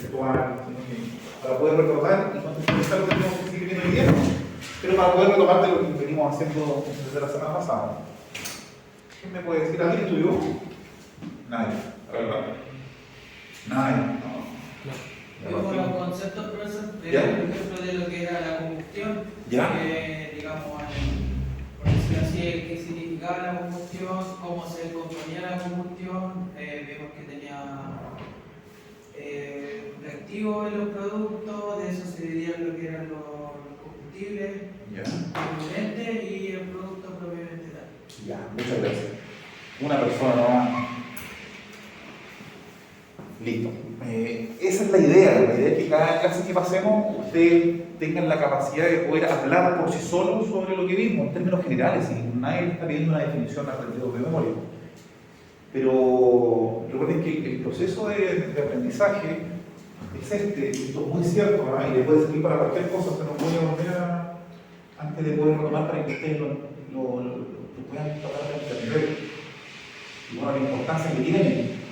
conceptual, para poder recordar y contextualizar lo que tenemos que seguir viendo hoy día, pero para poder retomar de lo que venimos haciendo desde la semana pasada. ¿Quién me puede decir? ¿Alguien estudió? Nadie, la verdad. Nadie. No. Yo con los conceptos, profesor, por ejemplo, de lo que era la combustión, digamos, por decirlo así, qué significaba la combustión, cómo se componía la combustión, vimos que tenía reactivos en los productos, de eso se dividían lo que eran los combustibles, componentes y el producto propiamente tal. Ya, muchas gracias. Una persona nomás. Listo. Esa es la idea. La idea es que cada clase que pasemos, ustedes tengan la capacidad de poder hablar por sí solos sobre lo que vimos, en términos generales, y nadie le está pidiendo una definición de memoria. Pero recuerden que el proceso de aprendizaje es este, y esto es muy cierto, ¿verdad? Y le puede servir para cualquier cosa, se nos voy a volver antes de poder retomar para que ustedes lo puedan tratar de entender. Y bueno, la importancia que tiene.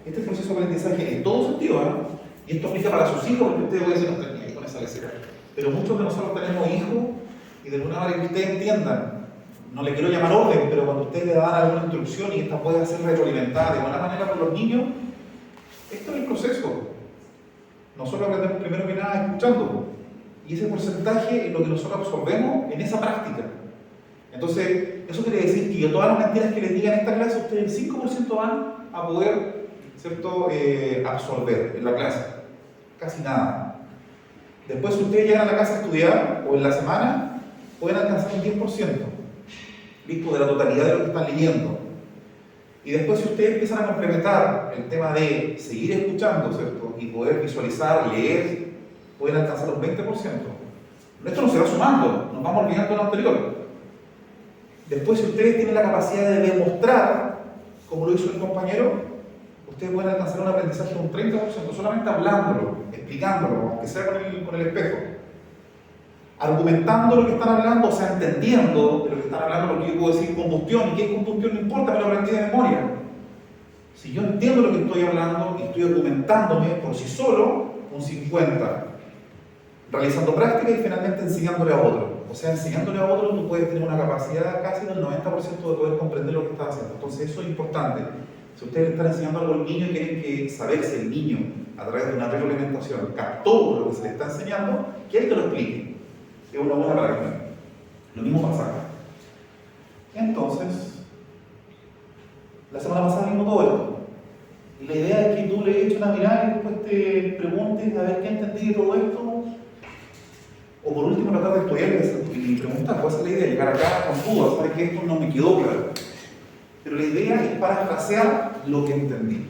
Este proceso de aprendizaje en todo sentido, ¿eh? Y esto aplica para sus hijos, porque ustedes pueden decir, no están ahí con esa lecera. Pero muchos de nosotros tenemos hijos y de alguna manera que ustedes entiendan, no le quiero llamar orden, pero cuando ustedes le dan alguna instrucción y esta puede ser retroalimentada de buena manera por los niños, esto es el proceso. Nosotros aprendemos primero que nada escuchando, y ese porcentaje es lo que nosotros absorbemos en esa práctica. Entonces, eso quiere decir que todas las mentiras que les digan en esta clase, ustedes el 5% van a poder, ¿cierto?, absorber en la clase. Casi nada. Después, si ustedes llegan a la casa a estudiar, o en la semana, pueden alcanzar un 10%, listo, de la totalidad de lo que están leyendo. Y después, si ustedes empiezan a complementar el tema de seguir escuchando, ¿cierto?, y poder visualizar, leer, pueden alcanzar un 20%. Esto no se va sumando, nos vamos olvidando de lo anterior. Después, si ustedes tienen la capacidad de demostrar, como lo hizo el compañero, ustedes pueden alcanzar un aprendizaje de un 30%, solamente hablándolo, explicándolo, aunque sea con el espejo. Argumentando lo que están hablando, o sea, entendiendo de lo que están hablando, lo que yo puedo decir combustión, y qué es combustión no importa, me lo aprendí de memoria. Si yo entiendo lo que estoy hablando y estoy documentándome por sí solo, un 50%. Realizando práctica y finalmente enseñándole a otro. O sea, enseñándole a otro tú puedes tener una capacidad casi del 90% de poder comprender lo que estás haciendo. Entonces eso es importante. Si ustedes le están enseñando algo al niño y quieren que saber si el niño, a través de una retroalimentación, captó lo que se le está enseñando, que él te lo explique. Es una buena práctica. Lo mismo pasa acá. Entonces, la semana pasada vimos todo esto. Y la idea es que tú le eches una mirada y después te preguntes a ver qué entendí de todo esto. O por último tratar de estudiar y preguntar, ¿cuál es la idea? Llegar acá con dudas, ¿sabes que esto no me quedó claro? Pero la idea es parafrasear lo que entendí.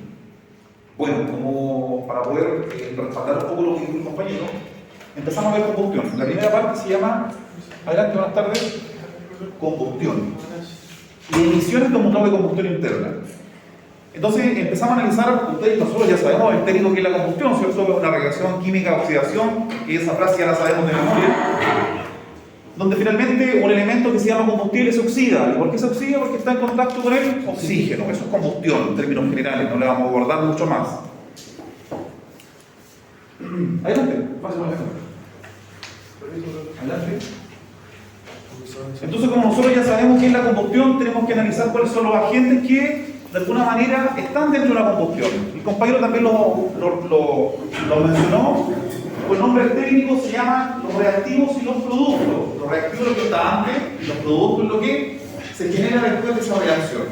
Bueno, como para poder respaldar un poco lo que dijo el compañero, empezamos a ver combustión. La primera parte se llama, adelante, buenas tardes, combustión. Y emisiones de un motor de combustión interna. Entonces empezamos a analizar, ustedes nosotros ya sabemos el técnico que es la combustión, ¿cierto? Una reacción química de oxidación, y esa frase ya la sabemos de memoria, donde finalmente un elemento que se llama combustible se oxida. ¿Y por qué se oxida? Porque está en contacto con el oxígeno. Eso es combustión en términos generales, no le vamos a abordar mucho más. Adelante, pase por adelante. Entonces, como nosotros ya sabemos qué es la combustión, tenemos que analizar cuáles son los agentes que de alguna manera están dentro de la combustión. El compañero también lo mencionó. El nombre técnico se llama los reactivos y los productos. Los reactivos es lo que está antes y los productos es lo que se genera después de esa reacción.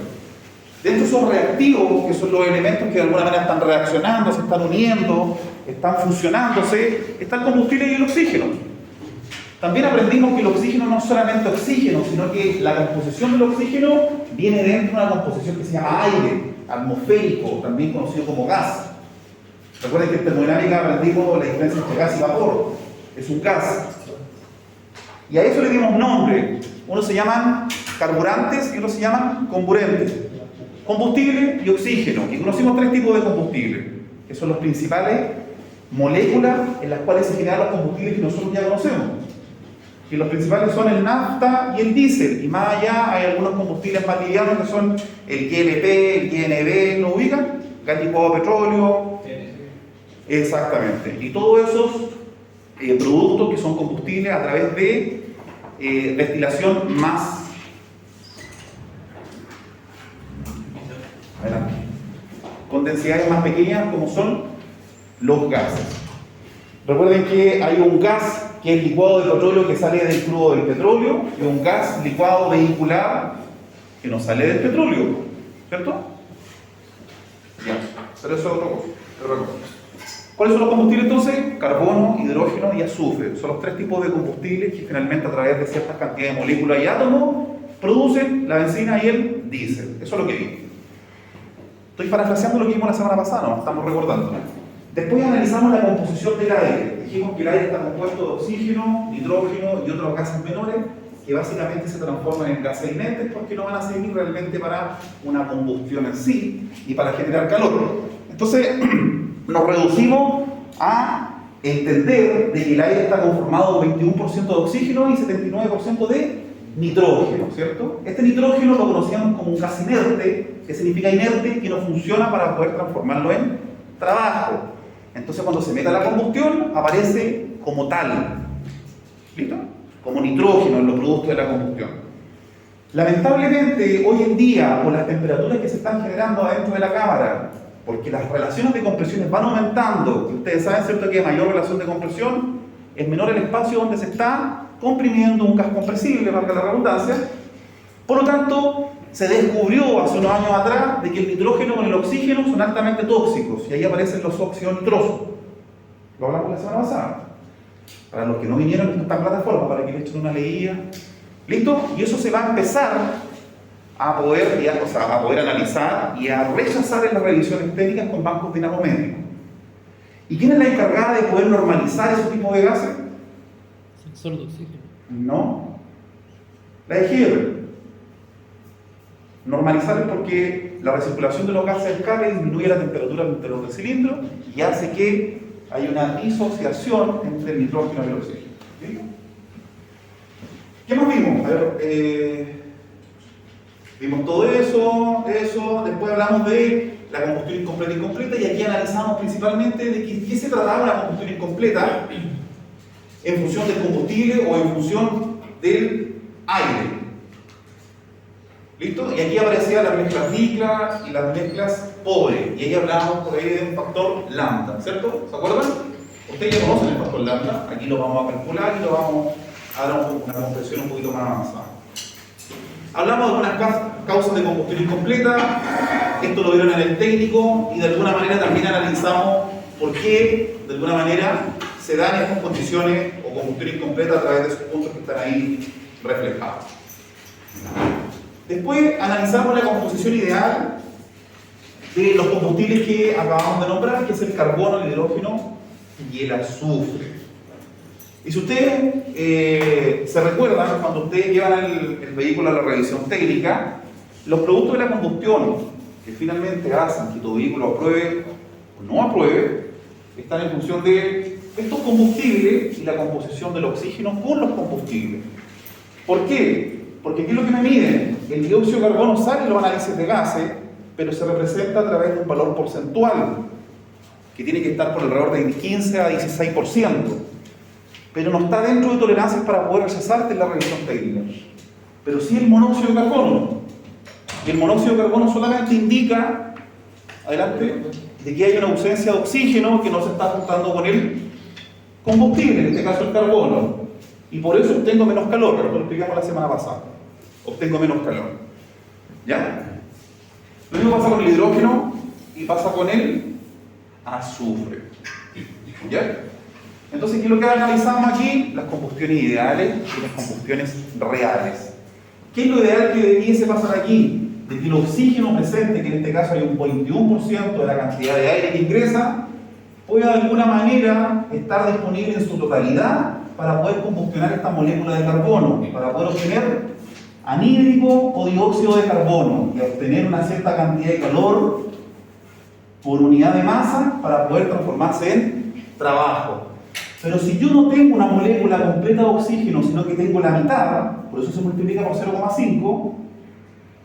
Dentro de esos reactivos, que son los elementos que de alguna manera están reaccionando, se están uniendo, están fusionándose, está el combustible y el oxígeno. También aprendimos que el oxígeno no es solamente oxígeno, sino que la composición del oxígeno viene dentro de una composición que se llama aire, atmosférico, también conocido como gas. Recuerden que en termodinámica aprendimos la diferencia entre gas y vapor. Es un gas. Y a eso le dimos nombre. Unos se llaman carburantes y otros se llaman comburentes. Combustible y oxígeno. Y conocimos tres tipos de combustible, que son los principales moléculas en las cuales se generan los combustibles que nosotros ya conocemos. que los principales son el nafta y el diésel, y más allá hay algunos combustibles más livianos que son el GLP, el GNB, ¿lo ubican? Gas licuado de petróleo. Exactamente. Y todos esos productos que son combustibles a través de destilación más. Adelante. Con densidades más pequeñas como son los gases. Recuerden que hay un gas que es licuado de petróleo que sale del crudo del petróleo y un gas licuado vehicular que no sale del petróleo, ¿cierto? Ya, pero eso es otra cosa. ¿Cuáles son los combustibles entonces? Carbono, hidrógeno y azufre. Son los tres tipos de combustibles que finalmente a través de ciertas cantidades de moléculas y átomos producen la benzina y el diésel. Eso es lo que vimos. Estoy parafraseando lo que vimos la semana pasada, nos estamos recordando. Después analizamos la composición del aire. Dijimos que el aire está compuesto de oxígeno, nitrógeno y otros gases menores que básicamente se transforman en gases inerte porque no van a servir realmente para una combustión en sí y para generar calor. Entonces, nos reducimos a entender de que el aire está conformado de 21% de oxígeno y 79% de nitrógeno, ¿cierto? Este nitrógeno lo conocíamos como un gas inerte, que significa inerte, que no funciona para poder transformarlo en trabajo. Entonces cuando se mete a la combustión aparece como tal, ¿listo? Como nitrógeno en los productos de la combustión. Lamentablemente hoy en día, por las temperaturas que se están generando adentro de la cámara, porque las relaciones de compresiones van aumentando, y ustedes saben, ¿cierto?, que a mayor relación de compresión es menor el espacio donde se está comprimiendo un gas compresible, valga la redundancia. Por lo tanto, se descubrió hace unos años atrás de que el nitrógeno con el oxígeno son altamente tóxicos, y ahí aparecen los óxidos nitrosos. Lo hablamos la semana pasada. Para los que no vinieron, esto está en plataforma, para que le echen una leída. ¿Listo? Y eso se va a empezar a poder, a poder analizar y a rechazar en las revisiones técnicas con bancos dinamométricos. ¿Y quién es la encargada de poder normalizar ese tipo de gases? Sensor de oxígeno. No. La EGR. Normalizar es porque la recirculación de los gases de escape disminuye la temperatura del interior del cilindro y hace que haya una disociación entre el nitrógeno y el oxígeno. ¿Sí? ¿Qué más vimos? A ver, vimos todo eso, después hablamos de la combustión incompleta e incompleta, y aquí analizamos principalmente de qué se trataba la combustión incompleta en función del combustible o en función del aire. ¿Listo? Y aquí aparecían las mezclas ricas y las mezclas pobres, y ahí hablábamos por ahí de un factor lambda, ¿cierto? ¿Se acuerdan? Ustedes ya conocen el factor lambda, aquí lo vamos a calcular y lo vamos a dar una compresión un poquito más avanzada. Hablamos de algunas causas de combustión incompleta, esto lo vieron en el técnico, y de alguna manera también analizamos por qué, de alguna manera, se dan estas condiciones o combustión incompleta a través de esos puntos que están ahí reflejados. Después analizamos la composición ideal de los combustibles que acabamos de nombrar, que es el carbono, el hidrógeno y el azufre. Y si ustedes se recuerdan, cuando ustedes llevan el vehículo a la revisión técnica, los productos de la combustión que finalmente hacen que tu vehículo apruebe o no apruebe, están en función de estos combustibles y la composición del oxígeno con los combustibles. ¿Por qué? Porque aquí es lo que me miden. El dióxido de carbono sale en los análisis de gases, pero se representa a través de un valor porcentual, que tiene que estar por alrededor de 15 a 16%. Pero no está dentro de tolerancias para poder rechazarte en la revisión técnica. Pero sí el monóxido de carbono. Y el monóxido de carbono solamente indica, adelante, de que hay una ausencia de oxígeno que no se está juntando con el combustible, en este caso el carbono. Y por eso obtengo menos calor, pero lo explicamos la semana pasada. Obtengo menos calor. ¿Ya? Lo mismo pasa con el hidrógeno y pasa con el azufre. ¿Ya? Entonces, ¿qué es lo que analizamos aquí? Las combustiones ideales y las combustiones reales. ¿Qué es lo ideal que debiese pasar aquí? De que el oxígeno presente, que en este caso hay un 21% de la cantidad de aire que ingresa, pueda de alguna manera estar disponible en su totalidad para poder combustionar esta molécula de carbono, para poder obtener anhídrico o dióxido de carbono y obtener una cierta cantidad de calor por unidad de masa para poder transformarse en trabajo. Pero si yo no tengo una molécula completa de oxígeno, sino que tengo la mitad, por eso se multiplica por 0,5,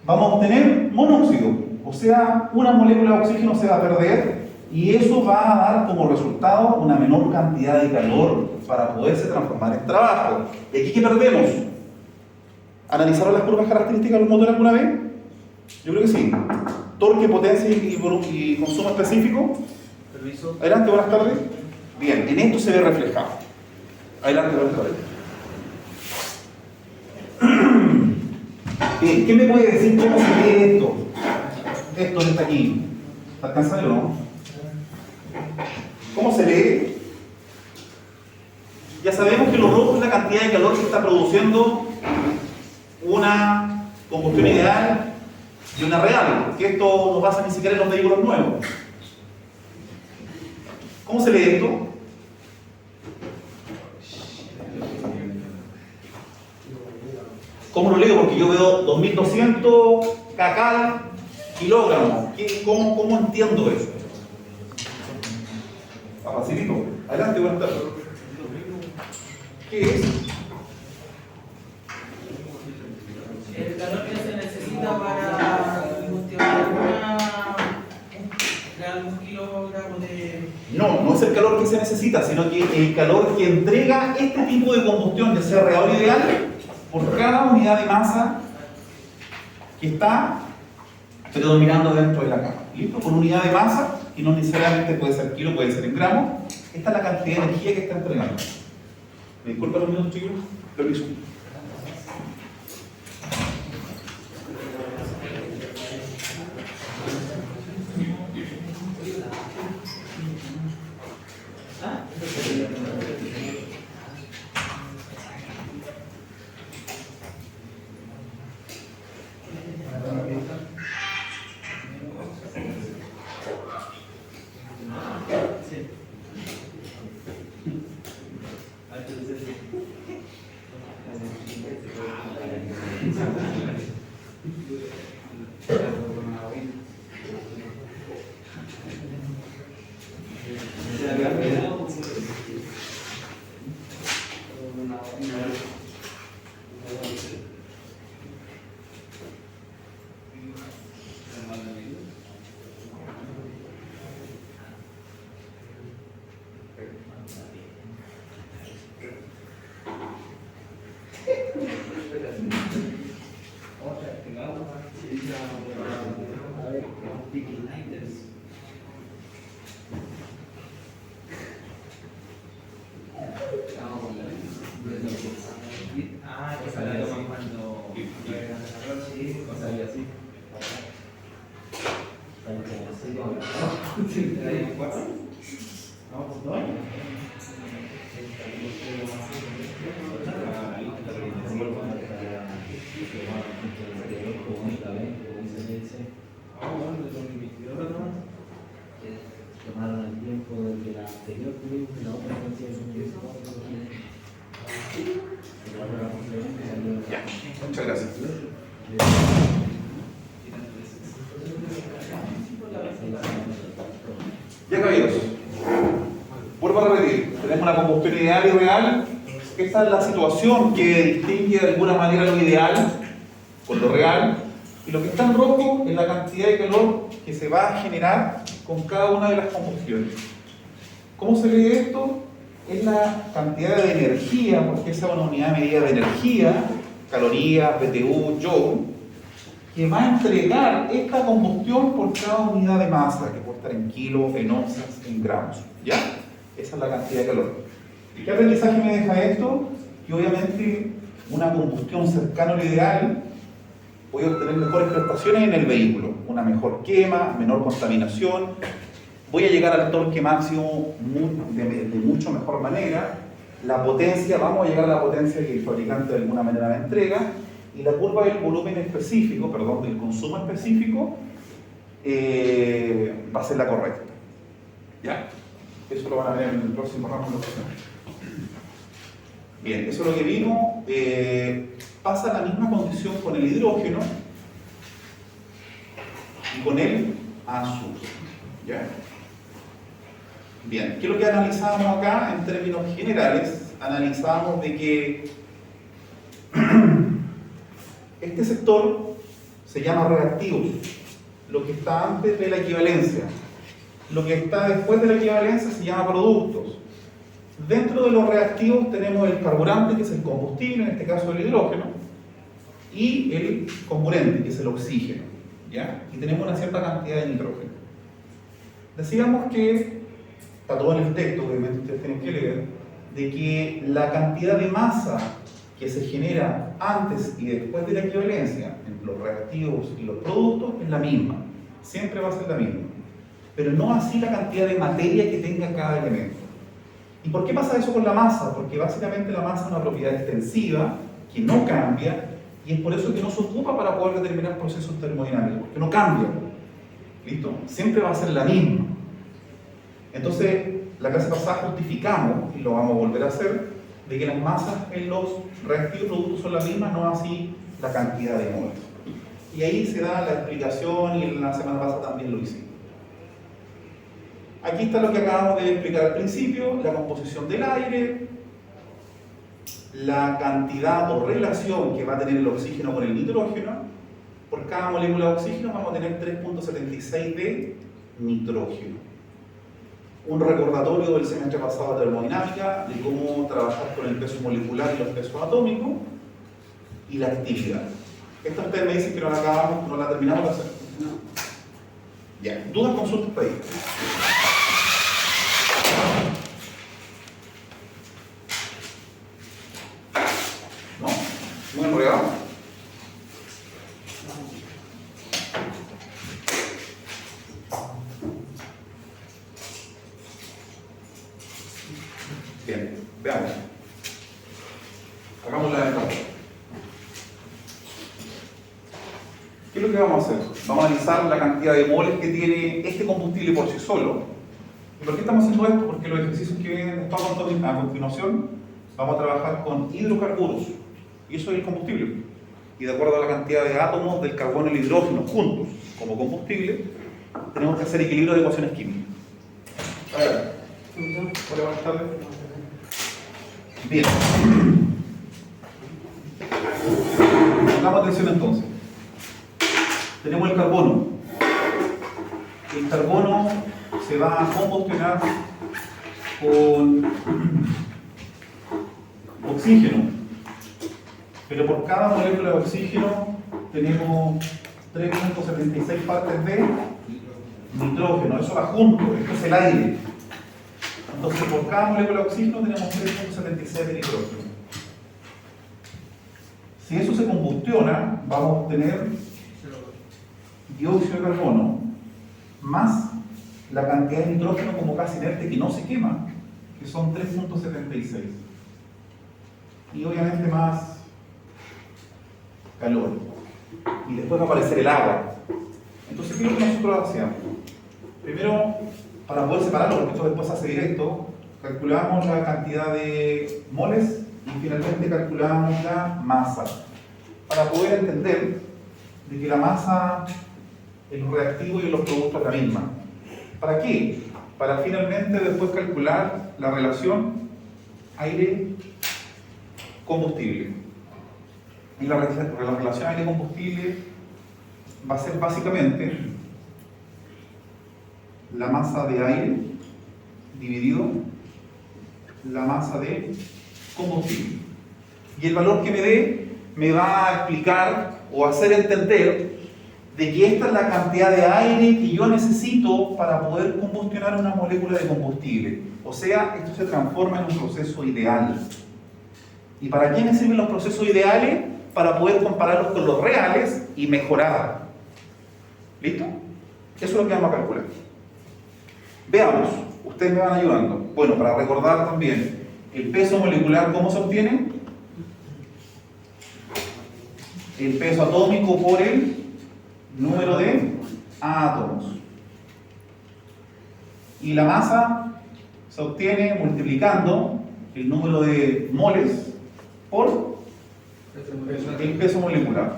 vamos a obtener monóxido. O sea, una molécula de oxígeno se va a perder y eso va a dar como resultado una menor cantidad de calor para poderse transformar en trabajo. ¿Y aquí qué perdemos? ¿Analizaron las curvas características de los motores alguna vez? Yo creo que sí. Torque, potencia y consumo específico. Permiso. Adelante, buenas tardes. Bien, en esto se ve reflejado. Adelante, buenas tardes. Bien, ¿qué me puede decir cómo se lee esto? Esto que está aquí. ¿Está alcanzando o no? ¿Cómo se lee? Ya sabemos que lo rojo es la cantidad de calor que está produciendo una combustión ideal y una real, porque esto no pasa ni siquiera en los vehículos nuevos. ¿Cómo se lee esto? ¿Cómo lo leo? Porque yo veo 2200 kcal kilogramos. ¿Cómo entiendo eso? Facilito. Adelante, buenas tardes. ¿Qué es? El calor que se necesita para combustionar algún kilogramo de... No es el calor que se necesita, sino que el calor que entrega este tipo de combustión, ya sea real o ideal, por cada unidad de masa que está predominando dentro de la cama. ¿Listo? Por unidad de masa, y no necesariamente puede ser kilo, puede ser en gramos, esta es la cantidad de energía que está entregando. ¿Me disculpan los minutos, chicos? Permiso. Tomaron el tiempo de la anterior tuvimos que la otra Ya, muchas gracias. Ya, caballeros, vuelvo a repetir, tenemos una combustión ideal y real. Esta es la situación que distingue de alguna manera lo ideal con lo real, y lo que está en rojo es la cantidad de calor que se va a generar con cada una de las combustiones. ¿Cómo se lee esto? Es la cantidad de energía, porque esa es una unidad medida de energía, calorías, BTU, joule, que va a entregar esta combustión por cada unidad de masa, que puede estar en kilos, en onzas, en gramos. ¿Ya? Esa es la cantidad de calor. ¿Y qué aprendizaje me deja esto? Que obviamente una combustión cercana al ideal voy a obtener mejores prestaciones en el vehículo, una mejor quema, menor contaminación, voy a llegar al torque máximo de mucho mejor manera, la potencia, vamos a llegar a la potencia que el fabricante de alguna manera me entrega, y la curva del volumen específico, perdón, del consumo específico, va a ser la correcta. ¿Ya? Eso lo van a ver en el próximo ramo de opción. Bien, eso es lo que vimos. Pasa la misma condición con el hidrógeno y con el azufre. ¿Ya? Bien, ¿qué es lo que analizamos acá en términos generales? Analizamos de que este sector se llama reactivos, lo que está antes de la equivalencia. Lo que está después de la equivalencia se llama productos. Dentro de los reactivos tenemos el carburante, que es el combustible, en este caso el hidrógeno, y el comburente, que es el oxígeno, ¿ya? Y tenemos una cierta cantidad de nitrógeno. Decíamos que, está todo en el texto, obviamente ustedes tienen que leer, de que la cantidad de masa que se genera antes y después de la equivalencia en los reactivos y los productos es la misma, siempre va a ser la misma, pero no así la cantidad de materia que tenga cada elemento. ¿Y por qué pasa eso con la masa? Porque básicamente la masa es una propiedad extensiva que no cambia, y es por eso que no se ocupa para poder determinar procesos termodinámicos, porque no cambia. ¿Listo? Siempre va a ser la misma. Entonces, la clase pasada justificamos, y lo vamos a volver a hacer, de que las masas en los reactivos productos son las mismas, no así la cantidad de moles. Y ahí se da la explicación, y la semana pasada también lo hicimos. Aquí está lo que acabamos de explicar al principio, la composición del aire, la cantidad o relación que va a tener el oxígeno con el nitrógeno. Por cada molécula de oxígeno vamos a tener 3.76 de nitrógeno. Un recordatorio del semestre pasado de termodinámica, de cómo trabajar con el peso molecular y los pesos atómicos, y la actividad. Esta ustedes me dicen que no la acabamos, no la terminamos de hacer. Ya, dudas, consultas, pedidos. ¿No? ¿Muy enredado? Bien, veamos. Hagamos la etapa. ¿Qué es lo que vamos a hacer? Vamos a analizar la cantidad de moles que tiene este combustible por sí solo. ¿Y por qué estamos haciendo esto? Porque los ejercicios que vienen después a continuación vamos a trabajar con hidrocarburos. Y eso es el combustible. Y de acuerdo a la cantidad de átomos del carbono y el hidrógeno juntos como combustible, tenemos que hacer equilibrio de ecuaciones químicas. A ver, hola, buenas tardes. Bien. Pongamos atención entonces. Tenemos el carbono. El carbono se va a combustionar con oxígeno. Pero por cada molécula de oxígeno tenemos 3.76 partes de nitrógeno. Eso va junto, esto es el aire. Entonces, por cada molécula de oxígeno tenemos 3.76 de nitrógeno. Si eso se combustiona, vamos a obtener dióxido de carbono más la cantidad de nitrógeno como gas inerte que no se quema, que son 3.76. Y obviamente más calor. Y después va a aparecer el agua. Entonces, ¿qué es lo que nosotros hacíamos? Primero, para poder separarlo, porque esto después se hace directo, calculamos la cantidad de moles y finalmente calculamos la masa. Para poder entender de que la masa en los reactivos y en los productos es la misma. ¿Para qué? Para finalmente después calcular la relación aire-combustible. Y la relación aire-combustible va a ser básicamente la masa de aire dividido la masa de combustible. Y el valor que me dé me va a explicar o hacer entender de que esta es la cantidad de aire que yo necesito para poder combustionar una molécula de combustible. O sea, esto se transforma en un proceso ideal. ¿Y para qué me sirven los procesos ideales? Para poder compararlos con los reales y mejorar. ¿Listo? Eso es lo que vamos a calcular. Veamos, ustedes me van ayudando. Bueno, para recordar también, el peso molecular, ¿cómo se obtiene? El peso atómico por el número de átomos. Y la masa se obtiene multiplicando el número de moles por el peso molecular.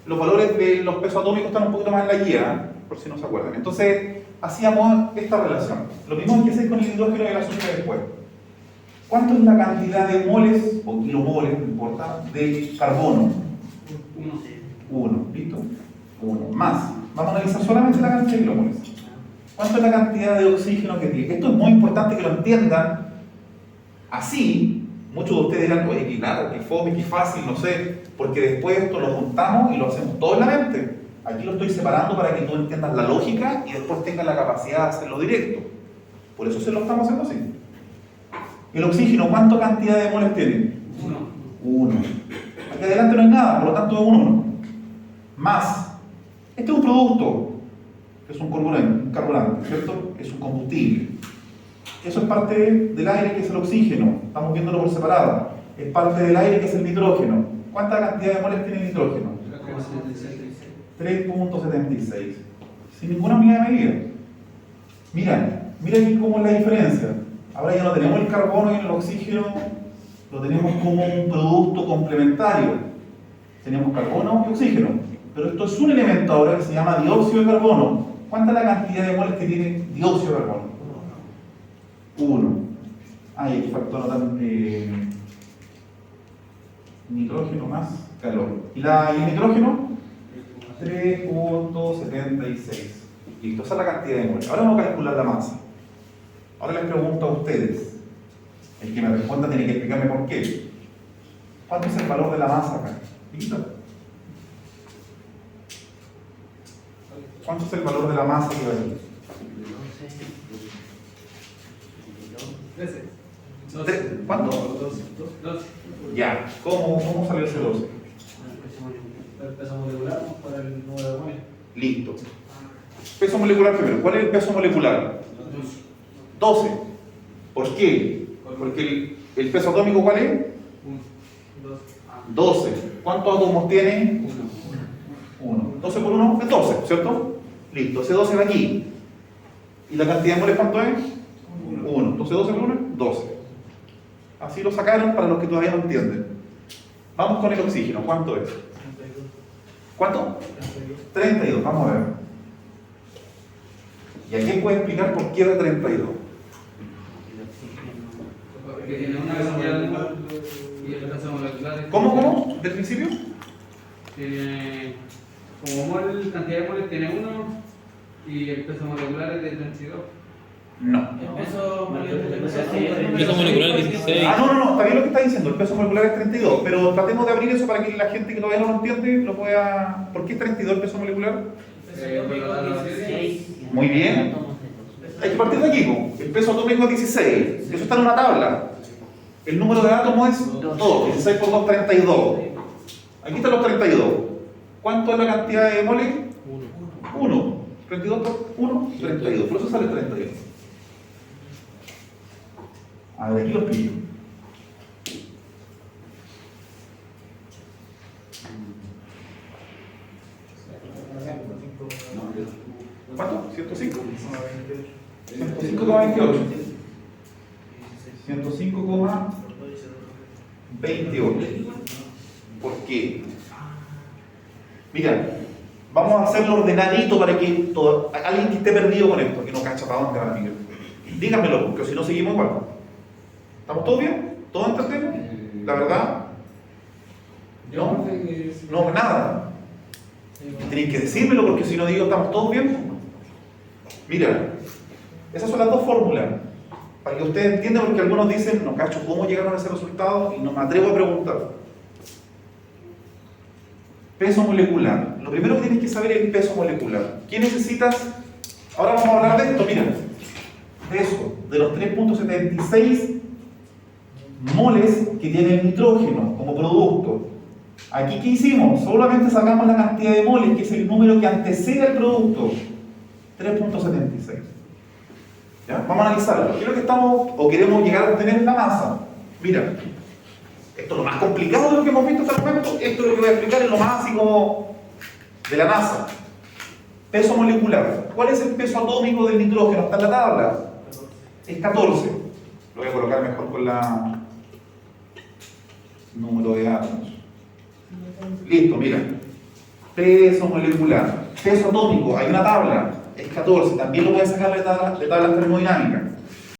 Los valores de los pesos atómicos están un poquito más en la guía, por si no se acuerdan. Entonces, hacíamos esta relación. Lo mismo que hacer con el hidrógeno y el azufre después. ¿Cuánto es la cantidad de moles, o kilomoles, no importa, de carbono? 1, ¿listo? 1. Más. Vamos a analizar solamente la cantidad de kilomoles. ¿Cuánto es la cantidad de oxígeno que tiene? Esto es muy importante que lo entiendan. Así, muchos de ustedes dirán, oye, qué claro, qué fome, qué fácil, no sé, porque después esto lo juntamos y lo hacemos todo en la mente. Aquí lo estoy separando para que tú entiendas la lógica y después tengas la capacidad de hacerlo directo. Por eso se lo estamos haciendo así. El oxígeno, ¿cuánta cantidad de moles tiene? 1. Aquí adelante no hay nada, por lo tanto es 1. Más. Este es un producto, que es un carburante, ¿cierto? Es un combustible. Eso es parte del aire, que es el oxígeno. Estamos viéndolo por separado. Es parte del aire, que es el nitrógeno. ¿Cuánta cantidad de moles tiene el nitrógeno? 3.76. Sin ninguna unidad de medida. Mira aquí cómo es la diferencia. Ahora ya no tenemos el carbono y el oxígeno, lo tenemos como un producto complementario. Tenemos carbono y oxígeno. Pero esto es un elemento ahora que se llama dióxido de carbono. ¿Cuánta es la cantidad de moles que tiene dióxido de carbono? 1. Hay aquí faltó anotar nitrógeno más calor. ¿Y el nitrógeno? 3.76. Listo, esa es la cantidad de moles. Ahora vamos a calcular la masa. Ahora les pregunto a ustedes. El que me responda tiene que explicarme por qué. ¿Cuánto es el valor de la masa acá? ¿Listo? ¿Cuánto es el valor de la masa que va aquí? 13. ¿Cuánto? 12. Ya. ¿Cómo salió ese 12? El peso molecular para el número de moles. Listo. Peso molecular primero. ¿Cuál es el peso molecular? 12. ¿Por qué? Porque el peso atómico, ¿cuál es? 12. ¿Cuántos átomos tiene? 1. 12 por 1 es 12, ¿cierto? Listo. Ese 12 va aquí. ¿Y la cantidad de moles cuánto es? 1. Entonces 12 por 1 es 12. Así lo sacaron para los que todavía no entienden. Vamos con el oxígeno. ¿Cuánto es? ¿Cuánto? 32. Vamos a ver. ¿Y aquí puede explicar por qué da 32? Porque tiene una cantidad de moles y el peso molecular. ¿Cómo? ¿Del principio? Como cantidad de moles tiene 1 y el peso molecular es de 32. No. El peso molecular es 16. No, está bien lo que está diciendo, el peso molecular es 32, pero tratemos de abrir eso para que la gente que todavía no lo entiende lo pueda... ¿Por qué es 32 el peso molecular? Muy bien. Hay que partir de aquí, ¿no? El peso atómico es 16, eso está en una tabla. El número de átomos es 2, 16 por 2, 32. Aquí están los 32. ¿Cuánto es la cantidad de moles? 1. 32 por 1, 32. Por eso sale 32. A ver, aquí lo explico. ¿Cuánto? 105. 105,28. 105,28. ¿Por qué? Mira, vamos a hacerlo ordenadito para que alguien que esté perdido con esto, que no cacha para dónde va Miguel. Díganmelo, porque si no seguimos igual. ¿Estamos todos bien? ¿Todos entendemos? ¿La verdad? No, nada. Tenéis que decírmelo porque si no digo estamos todos bien. Mira, esas son las dos fórmulas. Para que ustedes entiendan, porque algunos dicen, no cacho, ¿cómo llegaron a ese resultado? Y no me atrevo a preguntar. Peso molecular. Lo primero que tienes que saber es el peso molecular. ¿Qué necesitas? Ahora vamos a hablar de esto, mira. Peso de los 3.76 moles que tiene el nitrógeno como producto. Aquí, ¿qué hicimos? Solamente sacamos la cantidad de moles, que es el número que antecede al producto. 3.76. ¿Ya? Vamos a analizarlo. ¿Qué es lo que estamos o queremos llegar a obtener? La masa. Mira, esto es lo más complicado de lo que hemos visto hasta el momento. Esto es lo que voy a explicar, es lo más así como de la NASA. Peso molecular. ¿Cuál es el peso atómico del nitrógeno? Está en la tabla. Es 14. Lo voy a colocar mejor con la número de átomos. Listo, mira. Peso molecular. Peso atómico. Hay una tabla. es 14, también lo puedes sacar de tablas termodinámicas.